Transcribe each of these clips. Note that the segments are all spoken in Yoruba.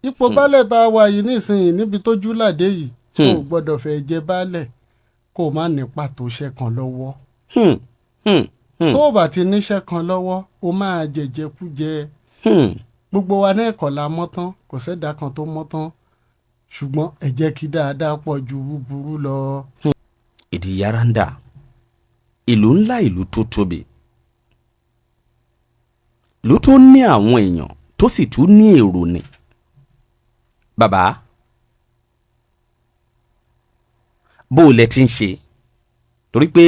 ipò baálẹ̀ tá a wà yìí nísìnyí níbi tójú làdé yìí kò gbọ́dọ̀ fẹ́ jẹ baálẹ̀ kó o má ní pàtó iṣẹ́ kan lọ́wọ́. tó o bá ti níṣẹ́ kan lọ́wọ́ o máa jẹjẹkújẹ. gbogbo wa náà kọ̀ la mọ́ tán kò sẹ́dá kan tó mọ́ tán ṣùgbọ́n ẹ jẹ́ kí dáadáa pọ̀ ju búburú lọ. Ìdí Yaranda ìlú ńlá, ìlú tó tóbi, ìlú tó ní àwọn èèyàn tó sì tún ní èrò ni. Bàbá, bó o lẹ ti ń ṣe torí pé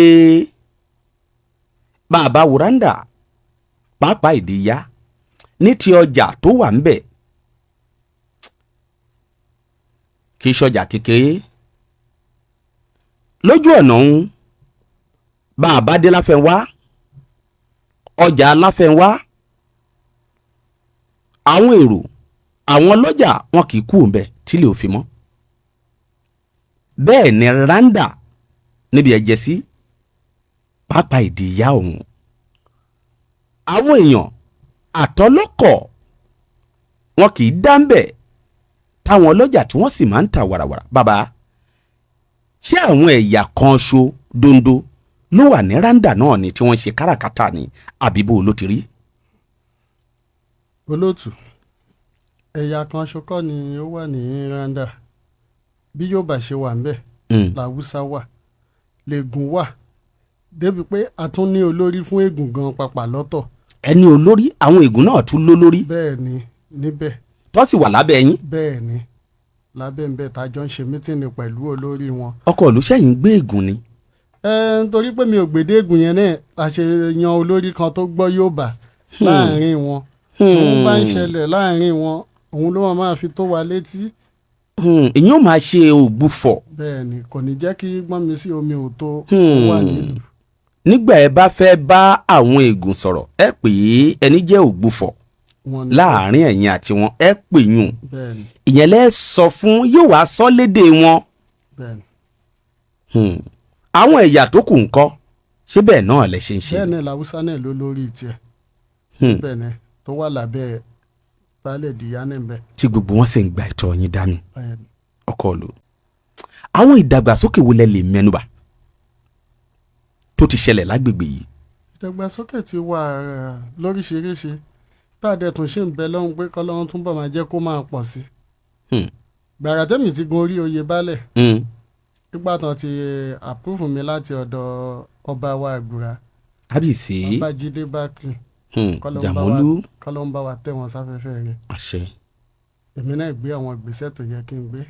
bàbá Wòràndà pàápàá Ìdí Yá ní ti ọjà tó wà ń bẹ̀ kì í ṣọjà kékeré. Lójú ọ̀nà òun bàbá dé Láfẹnwá, ọjà Láfẹnwá, àwọn èrò àwọn ọlọ́jà wọn kì í kú òǹbẹ tílé ò fi mọ́. Bẹ́ẹ̀ ni Randa níbi ẹ̀jẹ̀ sí pàápàá Ìdí Yá òun. Àwọn èèyàn àtọlọ́kọ̀ wọn kì í dá ń bẹ̀ táwọn ọlọ́jà tí wọ́n sì máa ń ta wàràwàrà. Bàbá, ṣé àwọn ẹ̀yà kan ṣo dondo ló wà ní Randa náà ni tí wọ́n ṣe káràkátà ni àbí bó ló ti rí? Olóòtú, ẹ̀yà kan ṣokọ́ ni ó wà ní Randa. Bí yóò bá ṣe wà ń bẹ̀ làwùsá wà, lẹ́gùn wà, débi pé a tún ní olórí fún ègùn gan pàpà lọ́tọ̀. Ẹni olórí, àwọn ègùn náà tún lólórí. bẹ́ẹ̀ ni níbẹ̀. tó sì wà lábẹ́ yín. bẹ́ẹ̀ ni lábẹ́ ń bẹ̀ tájọ́ ń ṣe mítìnì pẹ̀lú olórí wọn. ọkọ olùṣẹ́yìn gbé ègùn ni. Nítorí pé mi ò gbèdé ègùn yẹn náà la ṣe yan olórí kan tó gbọ́ Yorùbá láàrin wọn. òun bá ń ṣẹlẹ̀ láàrin wọn òun ló máa fi tó wa létí. ìyẹn ò máa ṣe ògbufọ̀. bẹ́ẹ̀ ni kò ní jẹ́ kí gbọ́n mi sí omi ò tó wà nílùú. nígbà ẹ bá fẹ́ bá àwọn ègùn sọ̀rọ̀ ẹ pè é ẹni jẹ́ ògbufọ̀ láàrin ẹ̀yin àti wọn ẹ pè yùn ìyẹn lẹ́ sọ fún yóò wá sọ lédè wọn. àwọn ẹ̀yà tó kù ńkọ́ ṣé bẹ́ẹ̀ náà lẹ ṣe ń ṣe. bẹ́ẹ̀ náà làwùsá náà ló lórí tiẹ̀ bẹ́ẹ̀ náà tó wà lábẹ́ baálẹ̀ Ìdí Yá náà bẹ́ẹ̀. tí gbogbo wọn sì ń gba ẹ̀tọ́ yín dání ọkọ lò. àwọn ìdàgbàsókè wo lẹ lè mẹ́nubà tó ti ṣẹlẹ̀ lágbègbè yìí. ìdàgbàsókè ti wà lóríṣiríṣi tá a dẹ̀ tún ṣe ń bẹ lọ́hùn pé kọ́lọ́hún túnbọ̀ máa jẹ́ kó máa pọ̀ sí. gbàrà tẹ́mi ti gun orí oyè baálẹ̀ nígbà tán ti àpúrúfù mi láti ọ̀dọ̀ ọba wa Àgbùrà kábíyèsí Babájídé Bákìrì Jàmọ́lú kọ́lọ́hún bá wa tẹ̀ wọ́n sáfẹ́fẹ́ rẹ̀. àṣẹ. èmi náà gbé àwọn ìgbésẹ̀ tó yẹ kí n gbé.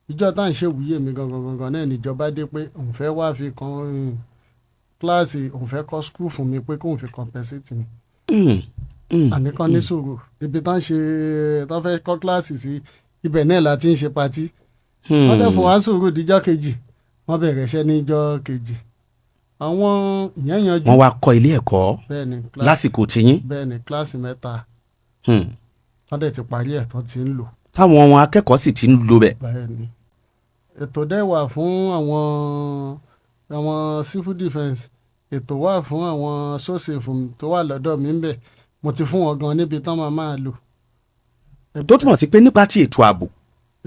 ìjọ tá à ń ṣe wúyè mi gangan náà níjọba dé pé òun fẹ́ wá fi kan kíláàsì òun fẹ́ kọ́ skul fún mi pé kóun fi compensate mi. àníkan ní sùúrù ibi tán ṣe tán fẹ́ kọ́ kíláàsì sí ibẹ̀ náà la ti ń ṣe patí. wọ́n dẹ̀ fún wa sùúrù díjọ́ kejì wọ́n bẹ̀rẹ̀ iṣẹ́ níjọ́ kejì. àwọn ìyẹn yanjú. wọ́n wá kọ́ ilé ẹ̀kọ́ lásìkò tiyín. bẹ́ẹ̀ni kíláàsì 3 wọ́n dẹ̀ ti parí ẹ̀ tán ti ń lò. táwọn ọmọ akẹ́kọ̀ọ́ sì ti ń lò bẹ̀. bẹ́ẹ̀ni ètò dẹ̀ wà fún àwọn civil defence ètò wà fún àwọn sósèfù tó wà lọ́dọ̀ mi ń bẹ̀ mo ti fún wọn gan níbi tán máa lò. tó túmọ̀ sí pé nípa ti ètò ààbò.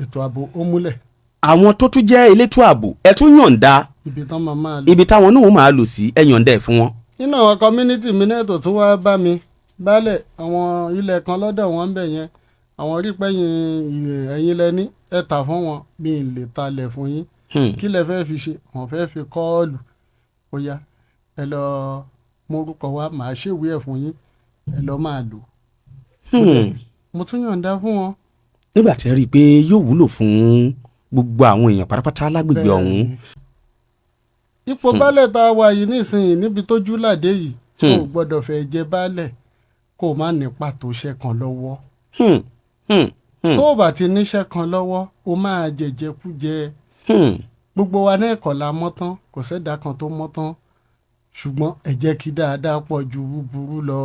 ètò ààbò ó múlẹ̀. àwọn tó tún jẹ́ elétò ààbò ẹ tún yọ̀ǹda ibi tán máa lò. ibi táwọn náà máa lò sí ẹ yọ̀ǹda ẹ̀ fún wọn. nínú àwọn community mi náà tó tún wá bá mi baálẹ̀ àwọn ilẹ̀ kan lọ́dọ̀ wọn ń bẹ̀ yẹn àwọn rí pẹ́yìn ẹ̀yin lẹ́ní ẹ̀ tà fún wọn bí n lè talẹ̀ fún yín kí lẹ fẹ́ fi ṣe wọ́n fẹ́ fi kọ́ọ̀lù ó yá ẹ lọ mórúkọ wa màá ṣèwé ẹ̀ fún yín ẹ lọ máa lò. mo tún yọ̀ǹda fún wọn. nígbà tí ẹ rí i pé yóò wúlò fún gbogbo àwọn èèyàn pátápátá lágbègbè ọ̀hún. ipò baálẹ̀ tá a wà yìí nísìnyí níbi tójú làdé yìí kò gbọ́dọ̀ fẹ́ jẹ baálẹ̀ kó má ní pàtó iṣẹ́ kan lọ́wọ́. tó o bá ti níṣẹ́ kan lọ́wọ́ o máa jẹjẹkújẹ. gbogbo wa náà kọ̀ la mọ́ tán kò sẹ́dá kan tó mọ́ tán ṣùgbọ́n ẹ jẹ́ kí dáadáa pọ̀ ju búburú lọ.